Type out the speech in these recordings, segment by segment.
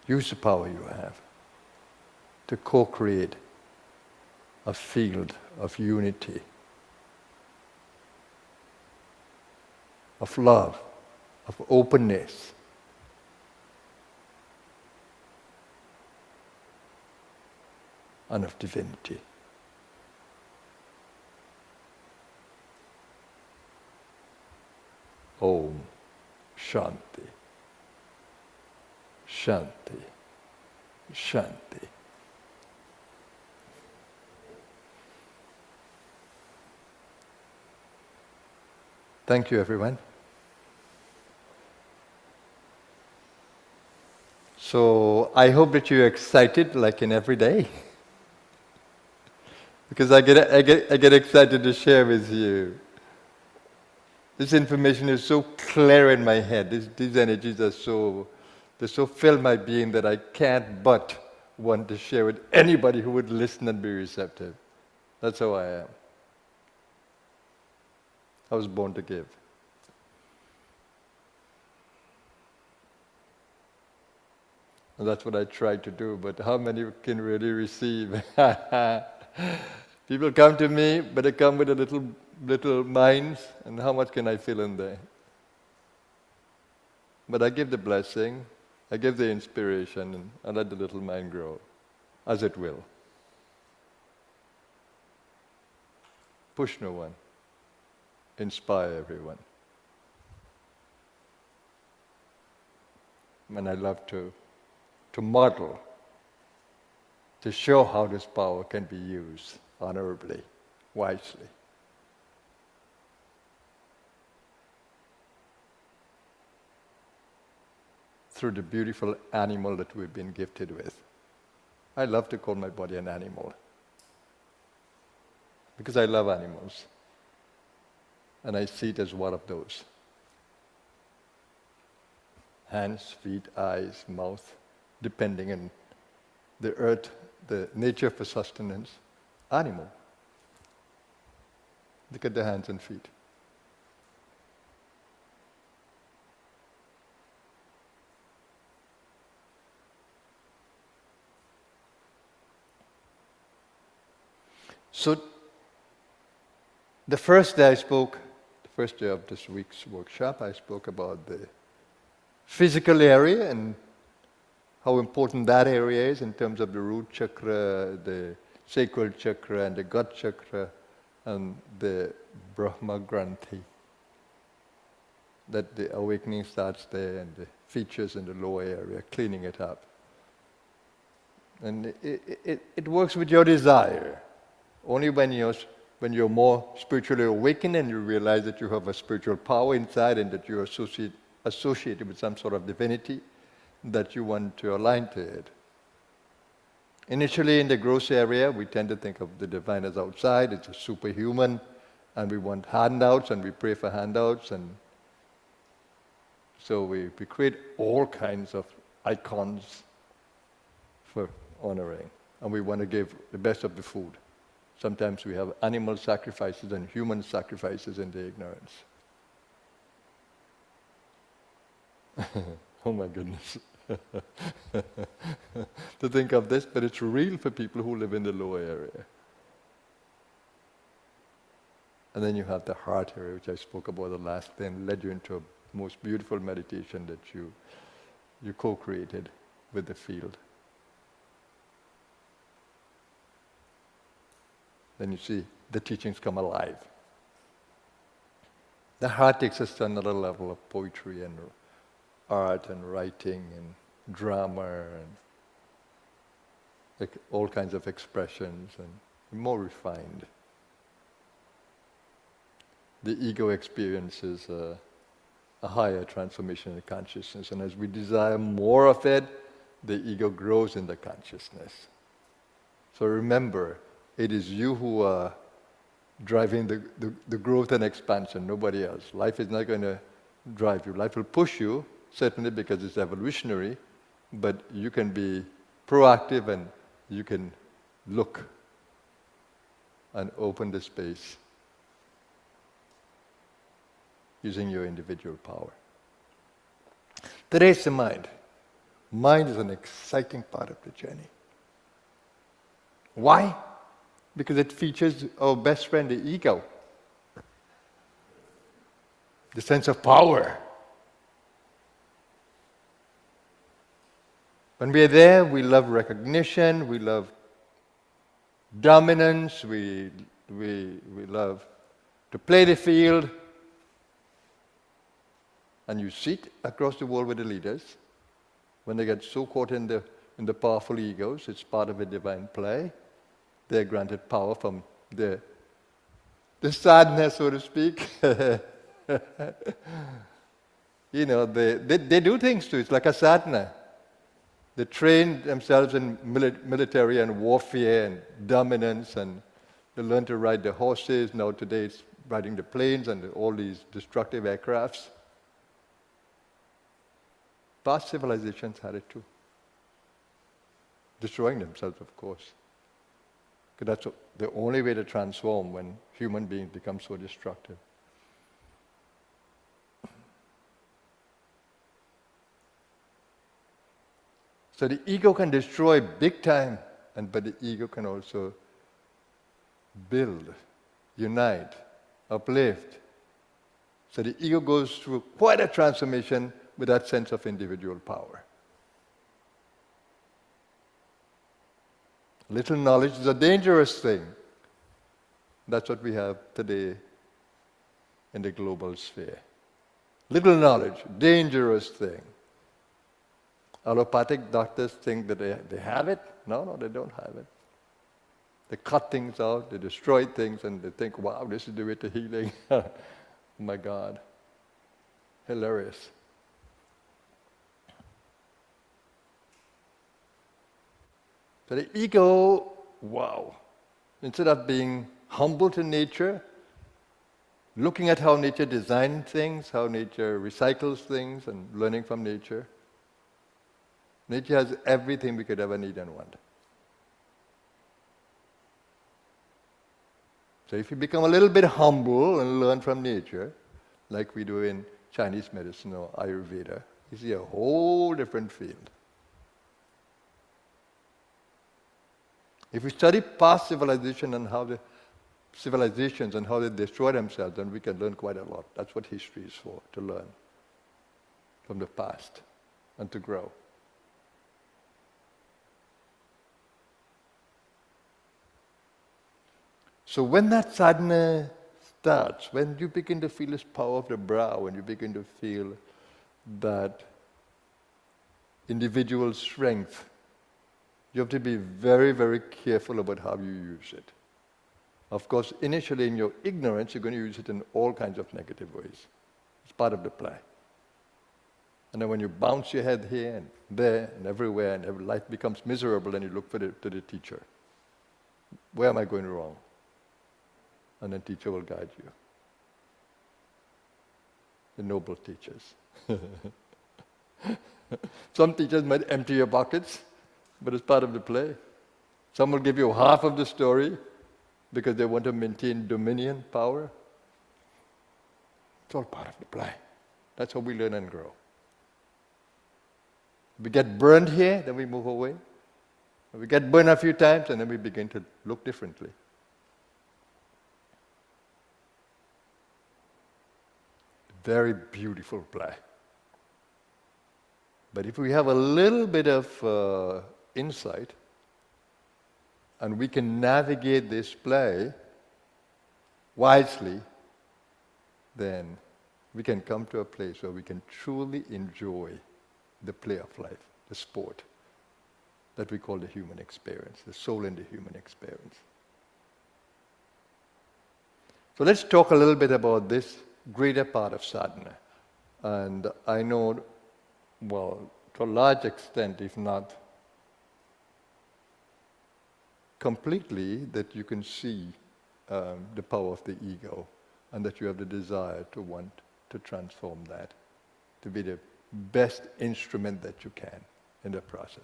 Use the power you have to co-create a field of unity, of love, of openness. And of divinity. Om Shanti, Shanti, Shanti. Thank you, everyone. So I hope that you're excited like in every day. Because I get excited to share with you. This information is so clear in my head. These energies are so fill my being that I can't but want to share with anybody who would listen and be receptive. That's how I am. I was born to give. And that's what I try to do, but how many can really receive? People come to me, but they come with a little minds, and how much can I fill in there? But I give the blessing, I give the inspiration, and I let the little mind grow, as it will. Push no one. Inspire everyone. And I love to model, to show how this power can be used honorably, wisely. Through the beautiful animal that we've been gifted with. I love to call my body an animal. Because I love animals. And I see it as one of those. Hands, feet, eyes, mouth, depending on the earth, the nature for sustenance, animal. Look at the hands and feet. So, the first day of this week's workshop, I spoke about the physical area and how important that area is in terms of the root chakra, the sacral chakra, and the gut chakra, and the Brahma Granthi. That the awakening starts there, and the features in the lower area, cleaning it up. And it works with your desire. Only when you're more spiritually awakened and you realize that you have a spiritual power inside and that you're associated with some sort of divinity, that you want to align to it. Initially in the gross area, we tend to think of the divine as outside, it's a superhuman, and we want handouts and we pray for handouts, and so we create all kinds of icons for honoring, and we want to give the best of the food. Sometimes we have animal sacrifices and human sacrifices in the ignorance. Oh my goodness. To think of this, but it's real for people who live in the lower area. And then you have the heart area, which I spoke about the last day, and led you into a most beautiful meditation that you co-created with the field. Then you see the teachings come alive. The heart takes us to another level of poetry and art and writing and drama and all kinds of expressions, and more refined. The ego experiences a higher transformation in consciousness, and as we desire more of it, the ego grows in the consciousness. So remember, it is you who are driving the growth and expansion, nobody else. Life is not going to drive you. Life will push you, certainly because it's evolutionary, but you can be proactive and you can look and open the space using your individual power. Today's the mind. Mind is an exciting part of the journey. Why? Because it features our best friend, the ego. The sense of power. When we are there, we love recognition, we love dominance, we love to play the field. And you see it across the world with the leaders. When they get so caught in the powerful egos, it's part of a divine play. They're granted power from the sadness, so to speak. You know, they do things too. It's like a sadhana. They train themselves in military and warfare and dominance, and they learn to ride the horses. Now today it's riding the planes and all these destructive aircrafts. Past civilizations had it too. Destroying themselves, of course. Because that's the only way to transform when human beings become so destructive. So the ego can destroy big time, but the ego can also build, unite, uplift. So the ego goes through quite a transformation with that sense of individual power. Little knowledge is a dangerous thing. That's what we have today in the global sphere. Little knowledge, dangerous thing. Allopathic doctors think that they have it. No, they don't have it. They cut things out, they destroy things, and they think, wow, this is the way to healing. Oh my God. Hilarious. So the ego, wow, instead of being humble to nature, looking at how nature designed things, how nature recycles things, and learning from nature, nature has everything we could ever need and want. So if you become a little bit humble and learn from nature, like we do in Chinese medicine or Ayurveda, you see a whole different field. If we study past civilizations and how they destroy themselves, then we can learn quite a lot. That's what history is for, to learn from the past and to grow. So when that sadhana starts, when you begin to feel this power of the brow, when you begin to feel that individual strength, you have to be very, very careful about how you use it. Of course, initially in your ignorance, you're going to use it in all kinds of negative ways. It's part of the play. And then when you bounce your head here and there and everywhere, and life becomes miserable, then you look to the teacher. Where am I going wrong? And then teacher will guide you. The noble teachers. Some teachers might empty your pockets, but it's part of the play. Some will give you half of the story because they want to maintain dominion, power. It's all part of the play. That's how we learn and grow. We get burned here, then we move away. We get burned a few times, and then we begin to look differently. Very beautiful play. But if we have a little bit of insight, and we can navigate this play wisely, then we can come to a place where we can truly enjoy the play of life, the sport that we call the human experience, the soul in the human experience. So let's talk a little bit about this greater part of sadhana. And I know, well, to a large extent, if not completely, that you can see the power of the ego, and that you have the desire to want to transform that, to be the best instrument that you can in the process.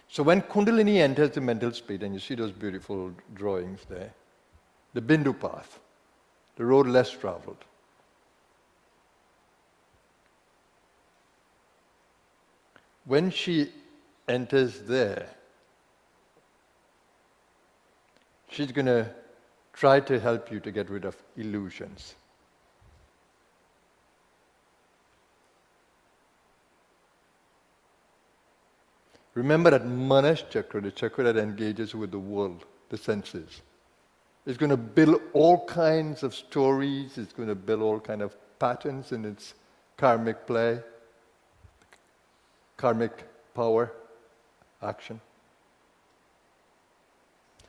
So when Kundalini enters the mental state, and you see those beautiful drawings there, the Bindu path, the road less traveled. When she enters there, she's going to try to help you to get rid of illusions. Remember that Manas chakra, the chakra that engages with the world, the senses, is going to build all kinds of stories, it's going to build all kinds of patterns in its karmic play, karmic power, action.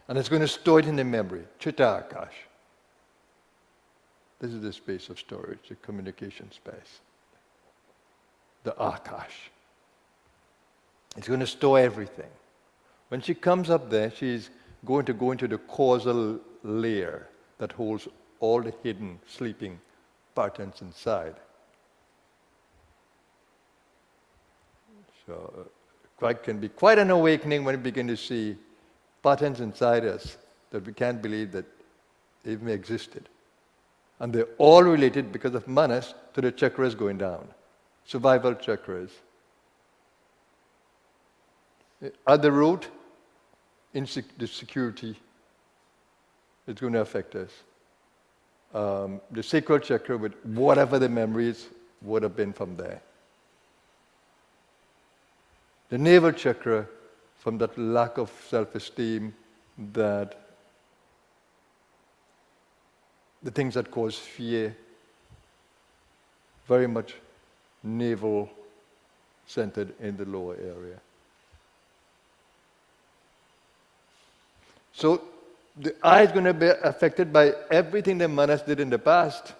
And it's going to store it in the memory, Chitta Akash. This is the space of storage, the communication space. The Akash. It's going to store everything. When she comes up there, she's going to go into the causal layer that holds all the hidden, sleeping patterns inside. So it can be quite an awakening when we begin to see patterns inside us that we can't believe that they even existed. And they're all related because of manas to the chakras going down. Survival chakras. At the root, the security is going to affect us. The sacral chakra with whatever the memories would have been from there. The navel chakra from that lack of self-esteem, that the things that cause fear, very much navel centered in the lower area. So the eye is going to be affected by everything the manas did in the past.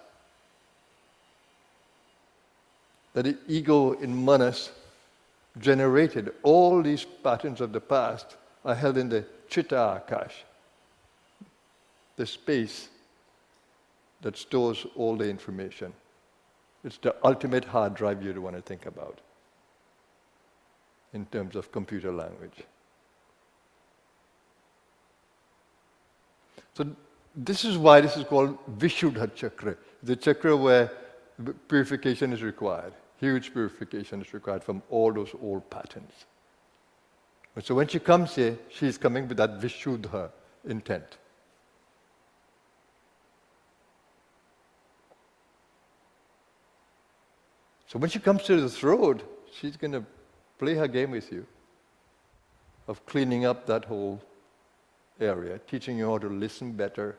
That the ego in manas generated. All these patterns of the past are held in the Chitta Akash, the space that stores all the information. It's the ultimate hard drive you'd want to think about in terms of computer language. So this is why this is called Vishuddha chakra, the chakra where purification is required. Huge purification is required from all those old patterns. So when she comes here, she's coming with that Vishuddha intent. So when she comes to the throat, she's going to play her game with you of cleaning up that whole area, teaching you how to listen better,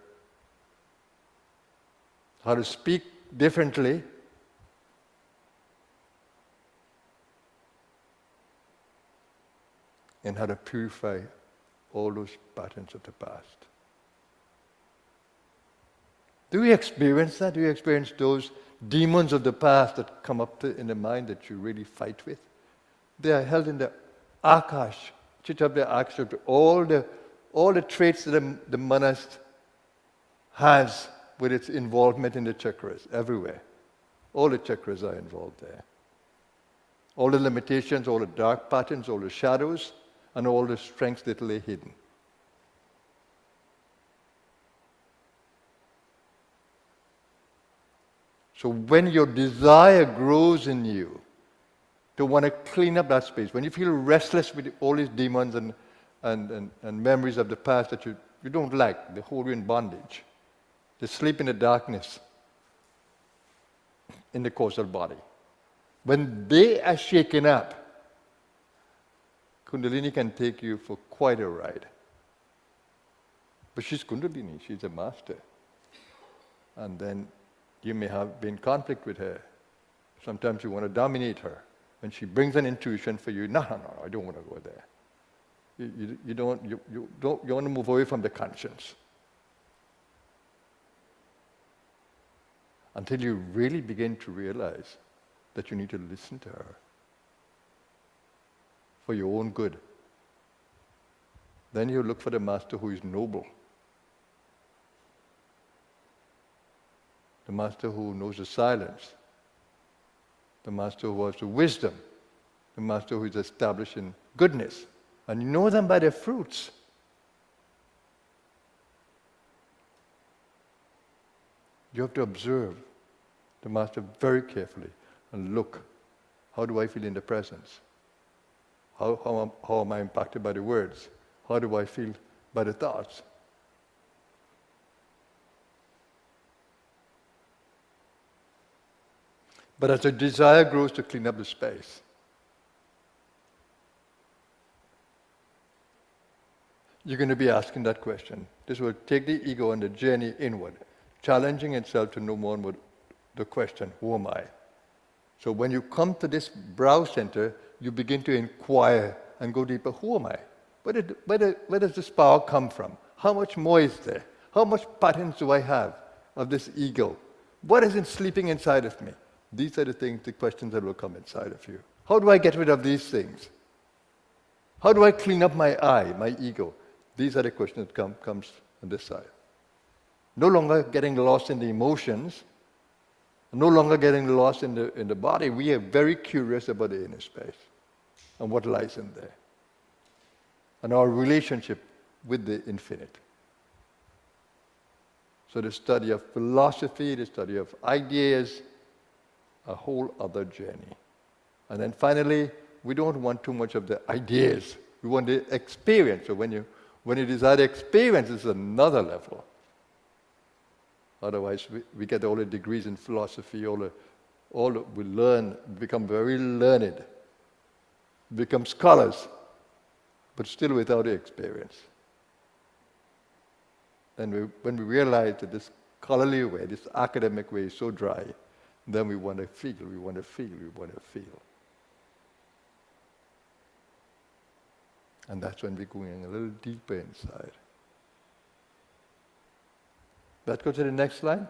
how to speak differently, and how to purify all those patterns of the past. Do you experience that? Do you experience those demons of the past that come up in the mind that you really fight with? They are held in the Akash, Chitta Akash, all the traits that the manas has with its involvement in the chakras, everywhere. All the chakras are involved there. All the limitations, all the dark patterns, all the shadows, and all the strengths that lay hidden. So when your desire grows in you to want to clean up that space, when you feel restless with all these demons and memories of the past that you don't like, they hold you in bondage, they sleep in the darkness in the causal body. When they are shaken up, Kundalini can take you for quite a ride. But she's Kundalini, she's a master. And then you may have been in conflict with her. Sometimes you want to dominate her. When she brings an intuition for you, no, I don't want to go there. You want to move away from the conscience. Until you really begin to realize that you need to listen to her for your own good. Then you look for the master who is noble. The master who knows the silence. The master who has the wisdom. The master who is established in goodness. And you know them by their fruits. You have to observe the master very carefully and look, how do I feel in the presence? How am I impacted by the words? How do I feel by the thoughts? But as the desire grows to clean up the space, you're going to be asking that question. This will take the ego on the journey inward, challenging itself to know more and more the question, who am I? So when you come to this brow center, you begin to inquire and go deeper, who am I? Where does this power come from? How much more is there? How much patterns do I have of this ego? What is it sleeping inside of me? These are the questions that will come inside of you. How do I get rid of these things? How do I clean up my I, my ego? These are the questions that comes on this side. No longer getting lost in the emotions, no longer getting lost in the body. We are very curious about the inner space and what lies in there, and our relationship with the infinite. So the study of philosophy, the study of ideas, a whole other journey. And then finally, we don't want too much of the ideas. We want the experience. So when you desire the experience, it's another level. Otherwise, we get all the degrees in philosophy, all we learn, become very learned, become scholars, but still without the experience. And when we realize that this scholarly way, this academic way is so dry, then we want to feel, we want to feel, we want to feel. And that's when we're going a little deeper inside. Let's go to the next slide.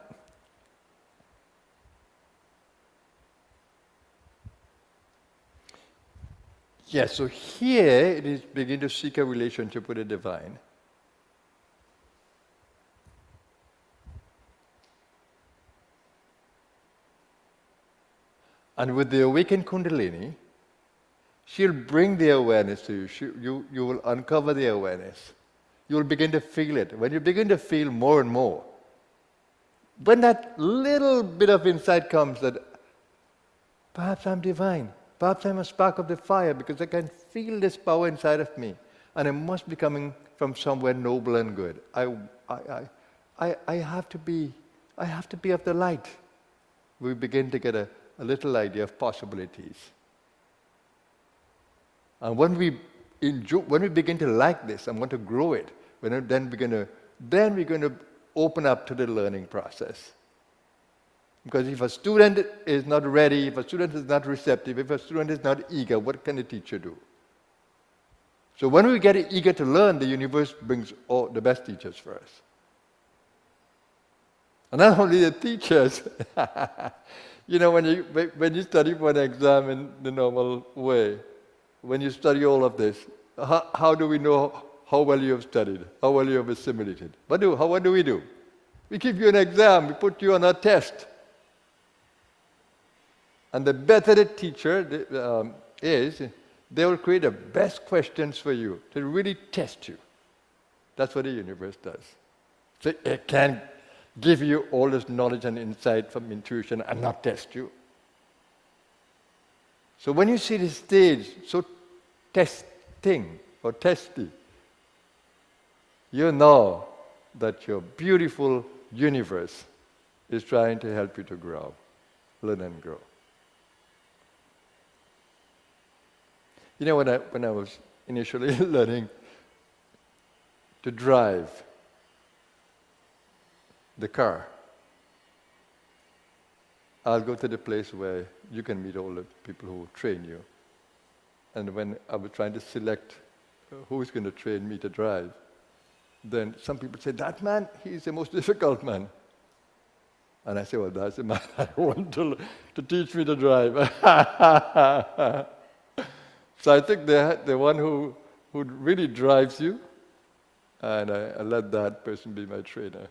Yes, so here it is begin to seek a relationship with the divine. And with the awakened Kundalini, she'll bring the awareness to you. You will uncover the awareness. You will begin to feel it. When you begin to feel more and more, when that little bit of insight comes that perhaps I'm divine, perhaps I'm a spark of the fire because I can feel this power inside of me, and it must be coming from somewhere noble and good. I have to be of the light. We begin to get a little idea of possibilities. And when we begin to like this and want to grow it, then we're going to open up to the learning process. Because if a student is not ready, if a student is not receptive, if a student is not eager, what can the teacher do? So when we get eager to learn, the universe brings all the best teachers for us. And not only the teachers. When you study for an exam in the normal way, when you study all of this, how do we know how well you have studied, how well you have assimilated? What do we do? We give you an exam, we put you on a test. And the better the teacher is, they will create the best questions for you to really test you. That's what the universe does. So it can give you all this knowledge and insight from intuition and not test you. So when you see the stage so testing or testy, you know that your beautiful universe is trying to help you to grow, learn and grow. When I was initially learning to drive the car, I'll go to the place where you can meet all the people who train you. And when I was trying to select who's going to train me to drive, then some people say, that man, he's the most difficult man. And I say, well, that's the man I want to teach me to drive. So I think the one who really drives you, and I let that person be my trainer.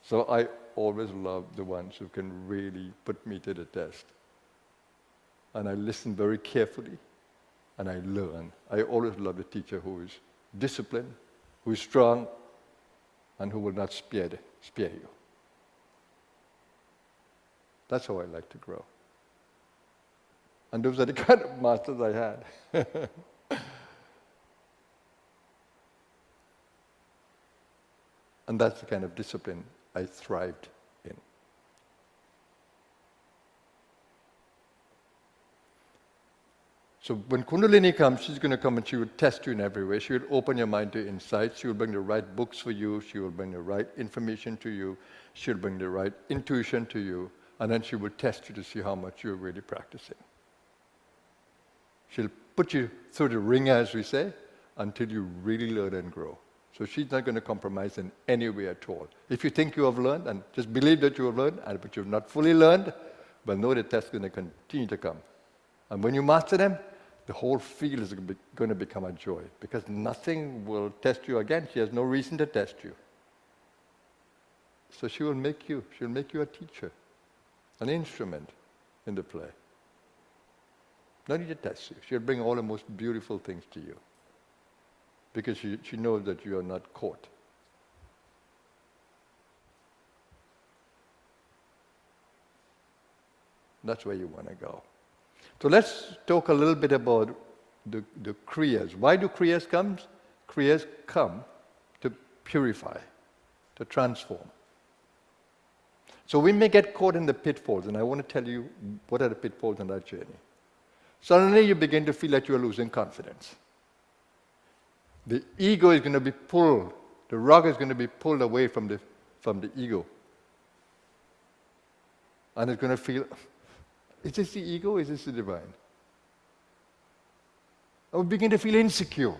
So I always love the ones who can really put me to the test. And I listen very carefully, and I learn. I always love the teacher who is disciplined, who is strong, and who will not spare you. That's how I like to grow. And those are the kind of masters I had. And that's the kind of discipline I thrived in. So when Kundalini comes, she's going to come and she will test you in every way. She will open your mind to insights. She will bring the right books for you. She will bring the right information to you. She'll bring the right intuition to you. And then she will test you to see how much you're really practicing. She'll put you through the ringer, as we say, until you really learn and grow. So she's not going to compromise in any way at all. If you think you have learned, and just believe that you have learned, but you've not fully learned, well, know the test is going to continue to come. And when you master them, the whole field is going to become a joy, because nothing will test you again. She has no reason to test you. So she'll make you a teacher, an instrument in the play. No need to test you. She'll bring all the most beautiful things to you, because she knows that you are not caught. That's where you want to go. So let's talk a little bit about the Kriyas. Why do Kriyas come? Kriyas come to purify, to transform. So we may get caught in the pitfalls, and I want to tell you what are the pitfalls on that journey. Suddenly you begin to feel like you are losing confidence. The ego is going to be pulled, the rug is going to be pulled away from the ego. And it's going to feel, is this the ego or is this the divine? And we begin to feel insecure.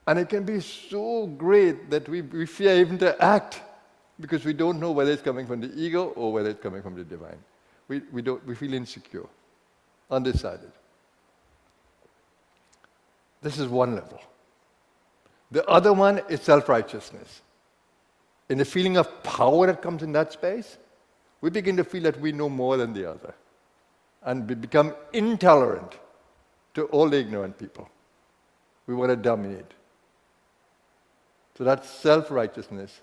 And it can be so great that we fear even to act, because we don't know whether it's coming from the ego or whether it's coming from the divine. We feel insecure, undecided. This is one level. The other one is self-righteousness. In the feeling of power that comes in that space, we begin to feel that we know more than the other. And we become intolerant to all the ignorant people. We want to dominate. So that self-righteousness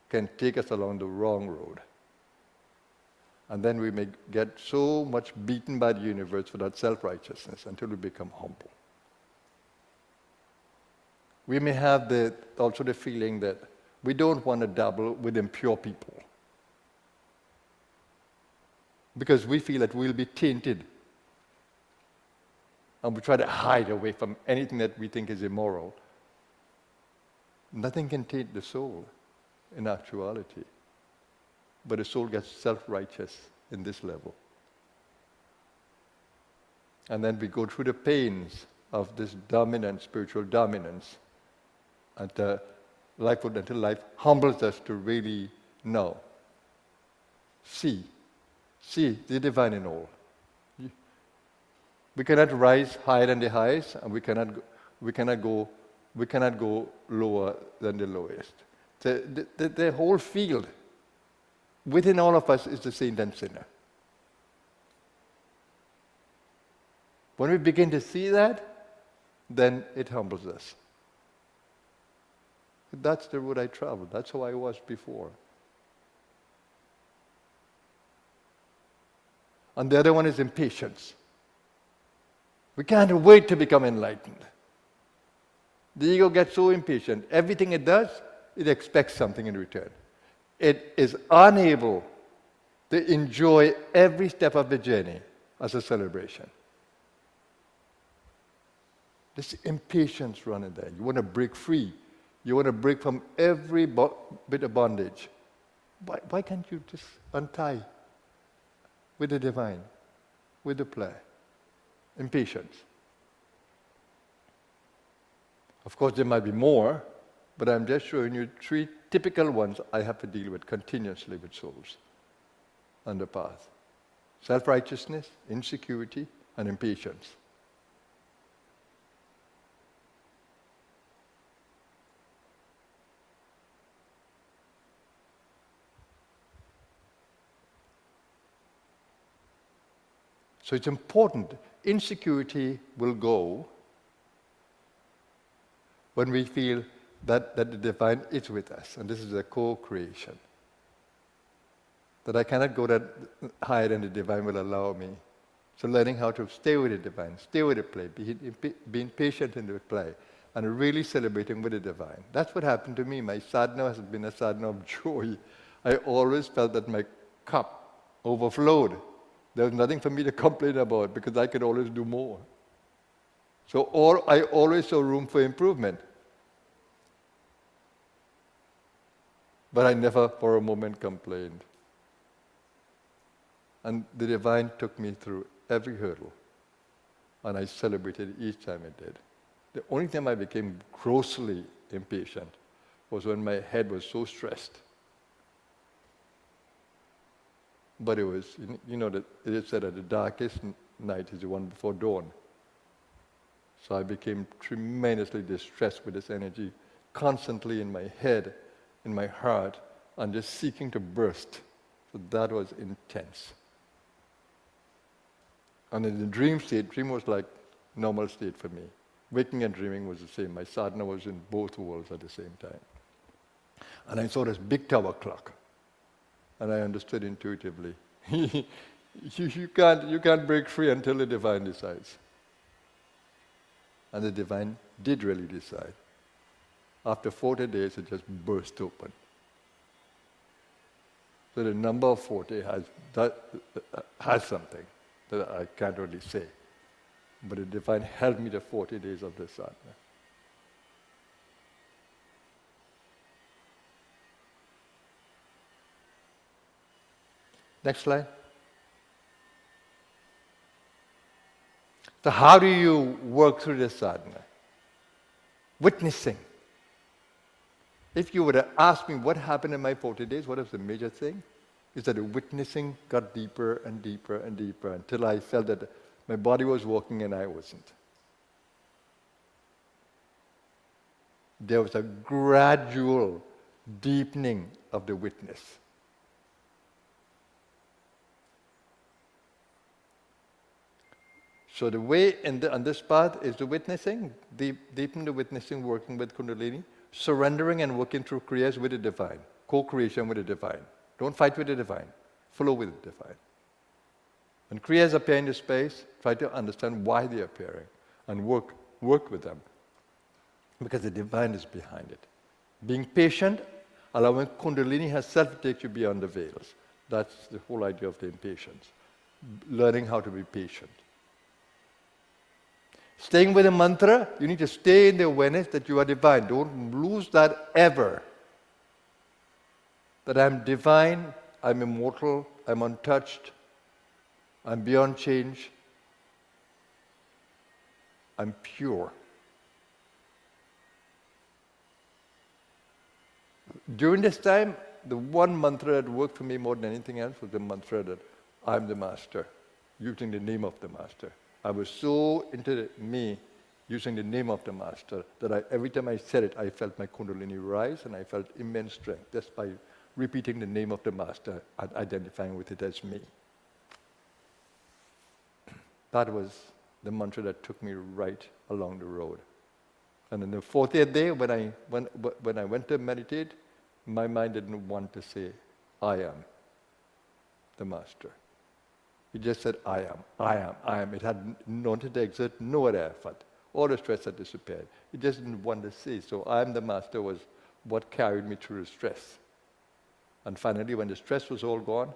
can take us along the wrong road. And then we may get so much beaten by the universe for that self-righteousness until we become humble. We may have also the feeling that we don't want to dabble with impure people, because we feel that we'll be tainted. And we try to hide away from anything that we think is immoral. Nothing can taint the soul in actuality. But the soul gets self-righteous in this level. And then we go through the pains of this spiritual dominance, until life humbles us to really know, see the divine in all. We cannot rise higher than the highest, and we cannot go lower than the lowest. The whole field within all of us is the saint and sinner. When we begin to see that, then it humbles us. That's the road I traveled. That's how I was before. And the other one is impatience. We can't wait to become enlightened. The ego gets so impatient. Everything it does, it expects something in return. It is unable to enjoy every step of the journey as a celebration. This impatience running there. You want to break free. You want to break from every bit of bondage. Why can't you just untie with the divine, with the play? Impatience. Of course, there might be more, but I'm just showing you 3 typical ones I have to deal with continuously with souls on the path. Self-righteousness, insecurity, and impatience. So it's important. Insecurity will go when we feel that the divine is with us, and this is a co-creation. That I cannot go that higher than the divine will allow me. So learning how to stay with the divine, stay with the play, being patient in the play, and really celebrating with the divine. That's what happened to me. My sadhana has been a sadhana of joy. I always felt that my cup overflowed. There was nothing for me to complain about because I could always do more. So I always saw room for improvement. But I never for a moment complained. And the divine took me through every hurdle. And I celebrated each time it did. The only time I became grossly impatient was when my head was so stressed. But it was, that it is said that the darkest night is the one before dawn. So I became tremendously distressed with this energy, constantly in my head, in my heart, and just seeking to burst. So that was intense. And in the dream was like normal state for me. Waking and dreaming was the same. My sadhana was in both worlds at the same time. And I saw this big tower clock. And I understood intuitively. you can't break free until the divine decides. And the divine did really decide. After 40 days, it just burst open. So the number of 40 has something that I can't really say. But the divine held me the 40 days of the sadhana. Next slide. So how do you work through the sadhana? Witnessing. If you were to ask me what happened in my 40 days, what was the major thing? Is that the witnessing got deeper and deeper and deeper until I felt that my body was working and I wasn't. There was a gradual deepening of the witness. So the way on this path is the witnessing, deepen the witnessing, working with Kundalini, surrendering and working through Kriyas with the divine, co-creation with the divine. Don't fight with the divine, flow with the divine. When Kriyas appear in the space, try to understand why they're appearing and work with them. Because the divine is behind it. Being patient, allowing Kundalini herself to take you beyond the veils. That's the whole idea of the impatience. Learning how to be patient. Staying with a mantra, you need to stay in the awareness that you are divine. Don't lose that ever. That I'm divine, I'm immortal, I'm untouched, I'm beyond change, I'm pure. During this time, the one mantra that worked for me more than anything else was the mantra that I'm the master, using the name of the master. I was so into me using the name of the master that every time I said it, I felt my Kundalini rise and I felt immense strength just by repeating the name of the master and identifying with it as me. That was the mantra that took me right along the road. And on the 40th day, when I went to meditate, my mind didn't want to say, I am the master. It just said, I am. It had wanted to exert no other effort. All the stress had disappeared. It just didn't want to say. So I am the master was what carried me through the stress. And finally, when the stress was all gone,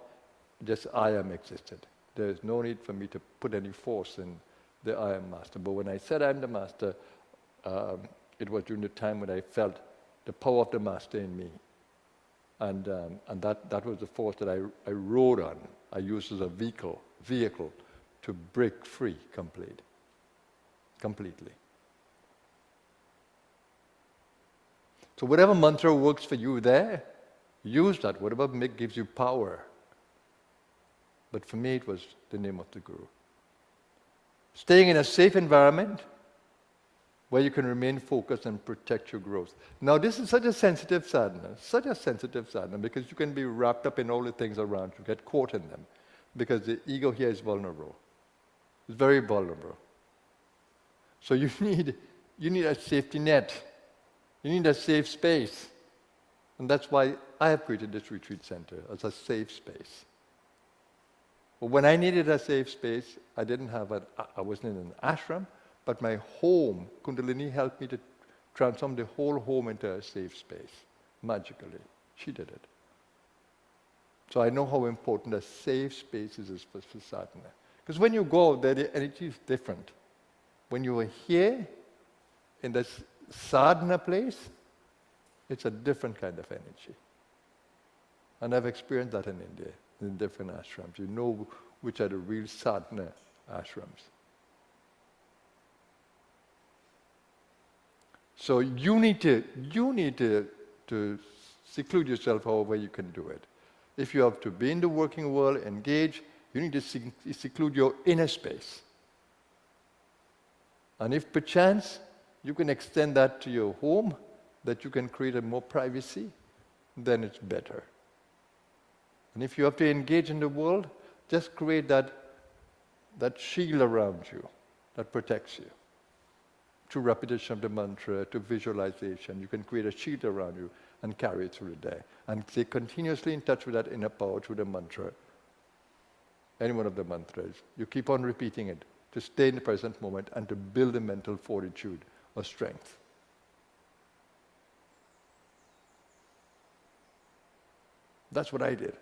just I am existed. There is no need for me to put any force in the I am master. But when I said I am the master, it was during the time when I felt the power of the master in me. And that was the force that I rode on. I used as a vehicle to break free completely. So whatever mantra works for you there, use that, whatever gives you power. But for me, it was the name of the Guru. Staying in a safe environment where you can remain focused and protect your growth. Now, this is such a sensitive sadhana, because you can be wrapped up in all the things around you, get caught in them, because the ego here is vulnerable. It's very vulnerable. So you need a safety net. You need a safe space. And that's why I have created this retreat center as a safe space. But when I needed a safe space, I wasn't in an ashram, but my home, Kundalini helped me to transform the whole home into a safe space, magically. She did it. So I know how important a safe space is for sadhana. Because when you go out there, the energy is different. When you are here, in this sadhana place, it's a different kind of energy. And I've experienced that in India, in different ashrams. You know which are the real sadhana ashrams. So you need to seclude yourself however you can do it. If you have to be in the working world, engage, you need to seclude your inner space. And if perchance you can extend that to your home, that you can create a more privacy, then it's better. And if you have to engage in the world, just create that shield around you that protects you. Through repetition of the mantra, to visualization, you can create a shield around you and carry it through the day. And stay continuously in touch with that inner power through the mantra. Any one of the mantras. You keep on repeating it to stay in the present moment and to build a mental fortitude or strength. That's what I did.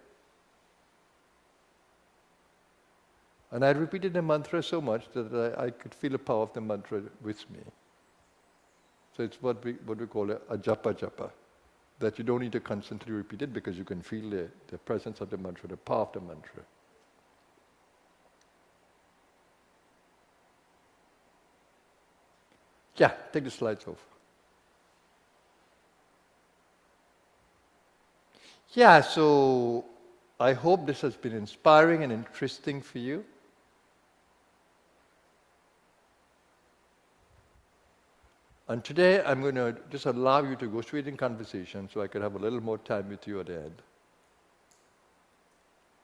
And I repeated the mantra so much that I could feel the power of the mantra with me. So it's what we call a japa, that you don't need to constantly repeat it because you can feel the presence of the mantra, the power of the mantra. Yeah, take the slides off. Yeah, so I hope this has been inspiring and interesting for you. And today I'm going to just allow you to go straight in conversation so I can have a little more time with you at the end.